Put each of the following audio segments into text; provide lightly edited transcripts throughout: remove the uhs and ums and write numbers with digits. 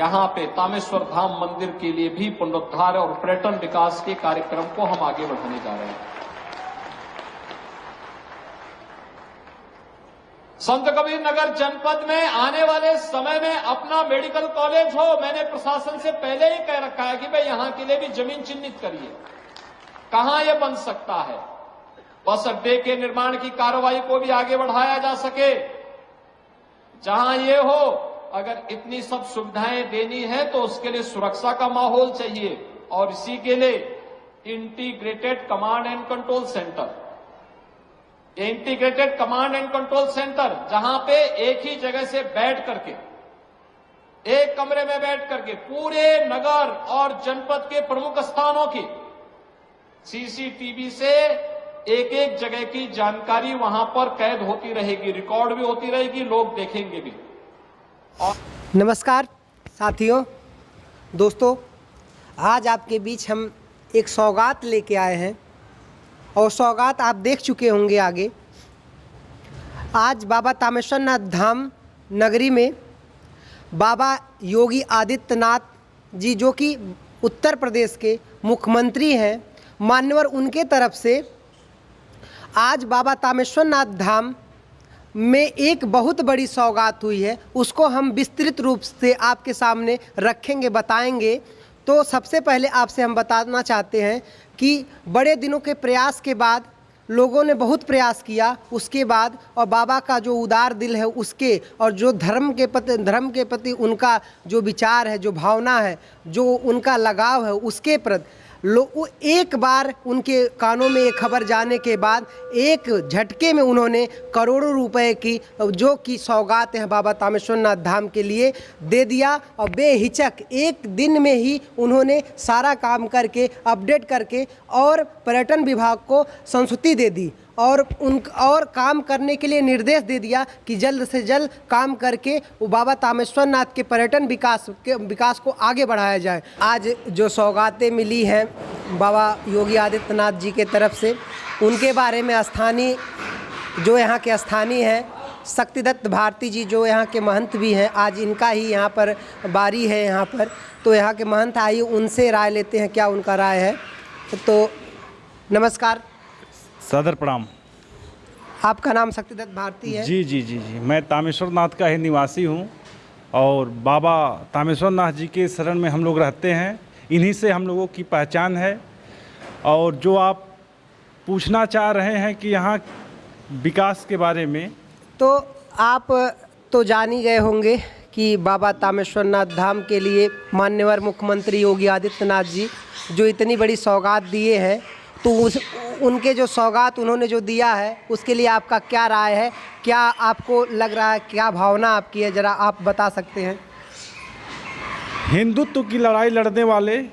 यहाँ पे तामेश्वर धाम मंदिर के लिए भी पुनरुद्धार और पर्यटन विकास के कार्यक्रम को हम आगे बढ़ाने जा रहे हैं। संत कबीर नगर जनपद में आने वाले समय में अपना मेडिकल कॉलेज हो। मैंने प्रशासन से पहले ही कह रखा है कि भाई यहां के लिए भी जमीन चिन्हित करिए, कहां यह बन सकता है। बस अड्डे के निर्माण की कार्रवाई को भी आगे बढ़ाया जा सके। जहां ये हो, अगर इतनी सब सुविधाएं देनी है तो उसके लिए सुरक्षा का माहौल चाहिए, और इसी के लिए integrated command and control centre, integrated command and control centre, जहां पे एक ही जगह से बैठ करके, एक कमरे में बैठ करके पूरे नगर और जनपद के प्रमुख स्थानों की सीसीटीवी से एक एक जगह की जानकारी वहां पर कैद होती रहेगी, रिकॉर्ड भी होती रहेगी, लोग देखेंगे भी। नमस्कार साथियों, दोस्तों, आज आपके बीच हम एक सौगात लेके आए हैं और सौगात आप देख चुके होंगे आगे। आज बाबा तामेश्वर नाथ धाम नगरी में बाबा योगी आदित्यनाथ जी, जो कि उत्तर प्रदेश के मुख्यमंत्री हैं, मान्यवर, उनके तरफ से आज बाबा तामेश्वर नाथ धाम में एक बहुत बड़ी सौगात हुई है। उसको हम विस्तृत रूप से आपके सामने रखेंगे, बताएंगे। तो सबसे पहले आपसे हम बताना चाहते हैं कि बड़े दिनों के प्रयास के बाद लोगों ने बहुत प्रयास किया, उसके बाद, और बाबा का जो उदार दिल है उसके, और जो धर्म के प्रति उनका जो विचार है, जो भावना है, जो उनका लगाव है, उसके प्रति लोग एक बार उनके कानों में ये खबर जाने के बाद एक झटके में उन्होंने करोड़ों रुपए की जो कि सौगात है बाबा तामेश्वर नाथ धाम के लिए दे दिया, और बेहिचक एक दिन में ही उन्होंने सारा काम करके, अपडेट करके, और पर्यटन विभाग को संस्तुति दे दी और काम करने के लिए निर्देश दे दिया कि जल्द से जल्द काम करके वो बाबा तामेश्वर नाथ के पर्यटन विकास को आगे बढ़ाया जाए। आज जो सौगातें मिली हैं बाबा योगी आदित्यनाथ जी के तरफ से, उनके बारे में स्थानीय जो यहाँ के स्थानीय हैं शक्तिदत्त भारती जी, जो यहाँ के महंत भी हैं, आज इनका ही यहाँ पर बारी है यहाँ पर, तो यहाँ के महंत आइए उनसे राय लेते हैं, क्या उनका राय है। तो नमस्कार, सादर प्रणाम। आपका नाम शक्तिदत्त भारती है? जी जी जी जी, मैं तामेश्वर नाथ का ही निवासी हूँ और बाबा तामेश्वर नाथ जी के शरण में हम लोग रहते हैं। इन्हीं से हम लोगों की पहचान है। और जो आप पूछना चाह रहे हैं कि यहाँ विकास के बारे में, तो आप तो जान ही गए होंगे कि बाबा तामेश्वर नाथ धाम के लिए मान्यवर मुख्यमंत्री योगी आदित्यनाथ जी जो इतनी बड़ी सौगात दिए हैं, तो उनके जो सौगात उन्होंने जो दिया है उसके लिए आपका क्या राय है, क्या आपको लग रहा है, क्या भावना आपकी है, ज़रा आप बता सकते हैं। हिंदुत्व की लड़ाई लड़ने वाले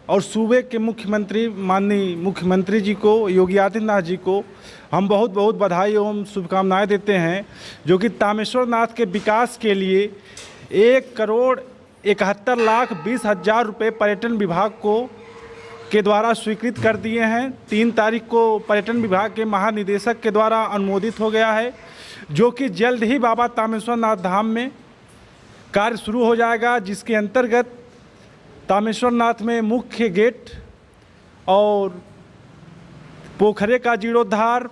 और सूबे के मुख्यमंत्री माननीय मुख्यमंत्री जी को, योगी आदित्यनाथ जी को हम बहुत बहुत बधाई एवं शुभकामनाएं देते हैं, जो कि तामेश्वर नाथ के विकास के लिए 1,71,20,000 रुपये पर्यटन विभाग को के द्वारा स्वीकृत कर दिए हैं। 3 तारीख को पर्यटन विभाग के महानिदेशक के द्वारा अनुमोदित हो गया है, जो कि जल्द ही बाबा तामेश्वर नाथ धाम में कार्य शुरू हो जाएगा, जिसके अंतर्गत तामेश्वर नाथ में मुख्य गेट और पोखरे का जीर्णोद्धार,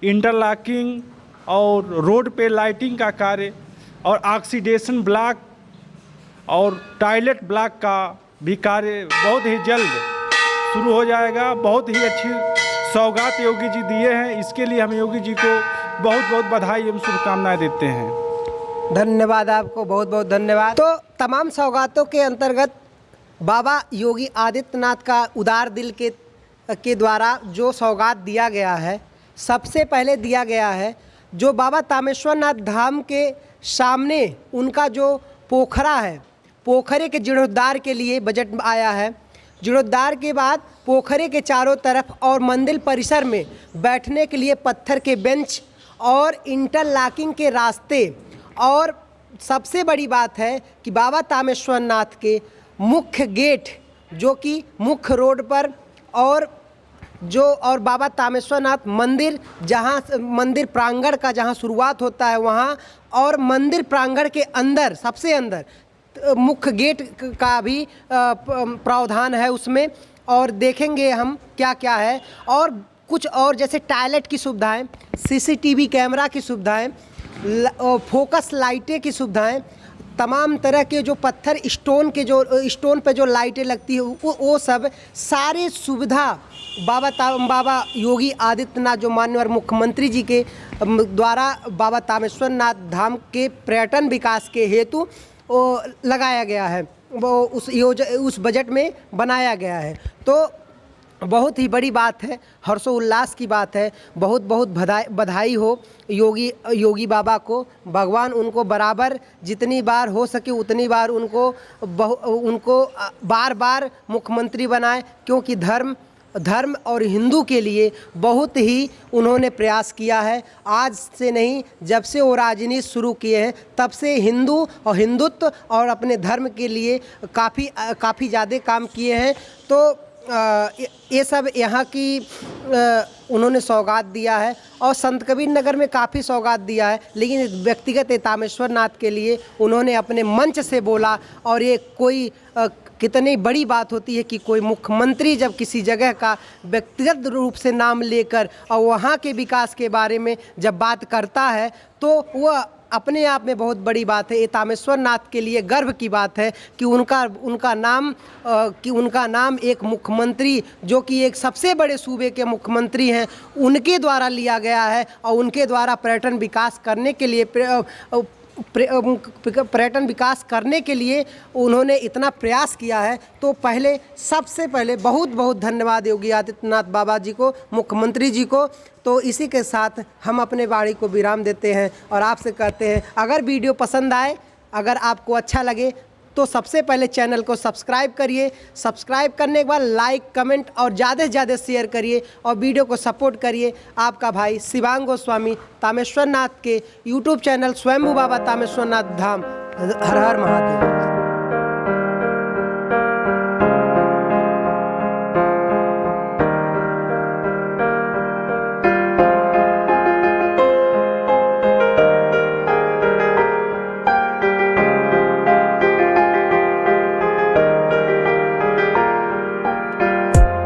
इंटरलॉकिंग और रोड पे लाइटिंग का कार्य और ऑक्सीडेशन ब्लॉक और टॉयलेट ब्लॉक का भी कार्य बहुत ही जल्द शुरू हो जाएगा। बहुत ही अच्छी सौगात योगी जी दिए हैं, इसके लिए हम योगी जी को बहुत बहुत बधाई एवं शुभकामनाएं देते हैं। धन्यवाद, आपको बहुत बहुत धन्यवाद। तो तमाम सौगातों के अंतर्गत बाबा योगी आदित्यनाथ का उदार दिल के द्वारा जो सौगात दिया गया है, सबसे पहले दिया गया है जो बाबा तामेश्वर नाथ धाम के सामने उनका जो पोखरा है, पोखरे के जीर्णोद्धार के लिए बजट आया है। जीर्णोद्धार के बाद पोखरे के चारों तरफ और मंदिर परिसर में बैठने के लिए पत्थर के बेंच और इंटरलॉकिंग के रास्ते, और सबसे बड़ी बात है कि बाबा तामेश्वर नाथ के मुख्य गेट जो कि मुख्य रोड पर और बाबा तामेश्वर नाथ मंदिर, जहाँ मंदिर प्रांगण का जहाँ शुरुआत होता है वहाँ, और मंदिर प्रांगण के अंदर सबसे अंदर मुख्य गेट का भी प्रावधान है उसमें, और देखेंगे हम क्या क्या है। और कुछ और जैसे टॉयलेट की सुविधाएं, सीसीटीवी कैमरा की सुविधाएं, फोकस लाइटें की सुविधाएं, तमाम तरह के जो पत्थर स्टोन पे जो लाइटें लगती है वो सब सारे सुविधा बाबा योगी आदित्यनाथ जो माननीय मुख्यमंत्री जी के द्वारा बाबा तामेश्वर नाथ धाम के पर्यटन विकास के हेतु लगाया गया है, वो उस बजट में बनाया गया है। तो बहुत ही बड़ी बात है, हर्षोल्लास की बात है। बहुत बहुत बधाई हो योगी बाबा को। भगवान उनको बराबर जितनी बार हो सके उतनी बार उनको बार बार मुख्यमंत्री बनाए, क्योंकि धर्म और हिंदू के लिए बहुत ही उन्होंने प्रयास किया है। आज से नहीं, जब से वो राजनीति शुरू किए हैं तब से हिंदू और हिंदुत्व और अपने धर्म के लिए काफ़ी ज़्यादा काम किए हैं। तो ये सब यहाँ की उन्होंने सौगात दिया है, और संत कबीर नगर में काफ़ी सौगात दिया है, लेकिन व्यक्तिगत तामेश्वर नाथ के लिए उन्होंने अपने मंच से बोला। और ये कोई कितनी बड़ी बात होती है कि कोई मुख्यमंत्री जब किसी जगह का व्यक्तिगत रूप से नाम लेकर और वहाँ के विकास के बारे में जब बात करता है तो वह अपने आप में बहुत बड़ी बात है। ये तामेश्वर नाथ के लिए गर्व की बात है कि उनका नाम एक मुख्यमंत्री जो कि एक सबसे बड़े सूबे के मुख्यमंत्री हैं उनके द्वारा लिया गया है, और उनके द्वारा पर्यटन विकास करने के लिए उन्होंने इतना प्रयास किया है। तो सबसे पहले बहुत बहुत धन्यवाद योगी आदित्यनाथ बाबा जी को, मुख्यमंत्री जी को। तो इसी के साथ हम अपने वाणी को विराम देते हैं और आपसे कहते हैं, अगर वीडियो पसंद आए, अगर आपको अच्छा लगे तो सबसे पहले चैनल को सब्सक्राइब करिए। सब्सक्राइब करने के बाद लाइक, कमेंट और ज़्यादा से ज़्यादा शेयर करिए और वीडियो को सपोर्ट करिए। आपका भाई शिवांग गोस्वामी, तामेश्वर नाथ के यूट्यूब चैनल स्वयंभू बाबा तामेश्वर नाथ धाम। हर हर महादेव।